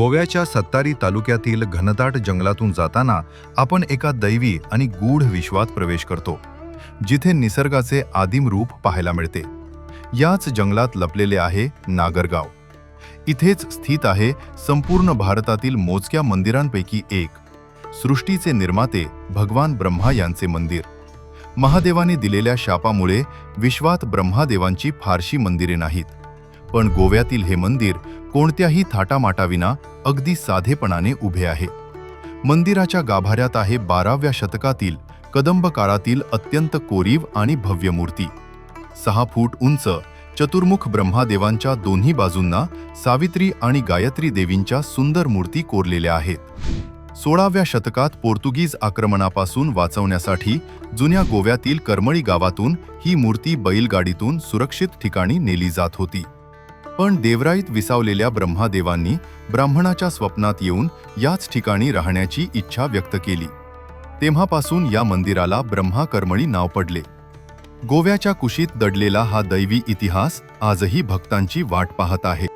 गोव्याच्या सत्तारी तालुक्यातील घनदाट जंगलातून जाताना आपण एका दैवी आणि गूढ विश्वात प्रवेश करतो, जिथे निसर्गाचे आदिम रूप पाहायला मिळते. याच जंगलात लपलेले आहे नागरगाव. इथेच स्थित आहे संपूर्ण भारतातील मोजक्या मंदिरांपैकी एक, सृष्टीचे निर्माते भगवान ब्रह्मा यांचे मंदिर. महादेवाने दिलेल्या शापामुळे विश्वात ब्रह्मादेवांची फारशी मंदिरे नाहीत, पण गोव्यातील हे मंदिर कोणत्याही थाटामाटाविना अगदी साधेपणाने उभे आहे. मंदिराच्या गाभाऱ्यात आहे 12व्या शतकातील कदंब काळातील अत्यंत कोरीव आणि भव्य मूर्ती. 6 फूट उंच चतुर्मुख ब्रह्मादेवांच्या दोन्ही बाजूंना सावित्री आणि गायत्री देवींच्या सुंदर मूर्ती कोरलेल्या आहेत. 16व्या शतकात पोर्तुगीज आक्रमणापासून वाचवण्यासाठी जुन्या गोव्यातील करमळी गावातून ही मूर्ती बैलगाडीतून सुरक्षित ठिकाणी नेली जात होती. पण देवराईत विसावलेल्या ब्रह्मादेवांनी ब्राह्मणाच्या स्वप्नात येऊन याच ठिकाणी राहण्याची इच्छा व्यक्त केली. तेव्हापासून या मंदिराला ब्रह्मा करमळी नाव पडले. गोव्याच्या कुशीत दडलेला हा दैवी इतिहास आजही भक्तांची वाट पाहत आहे.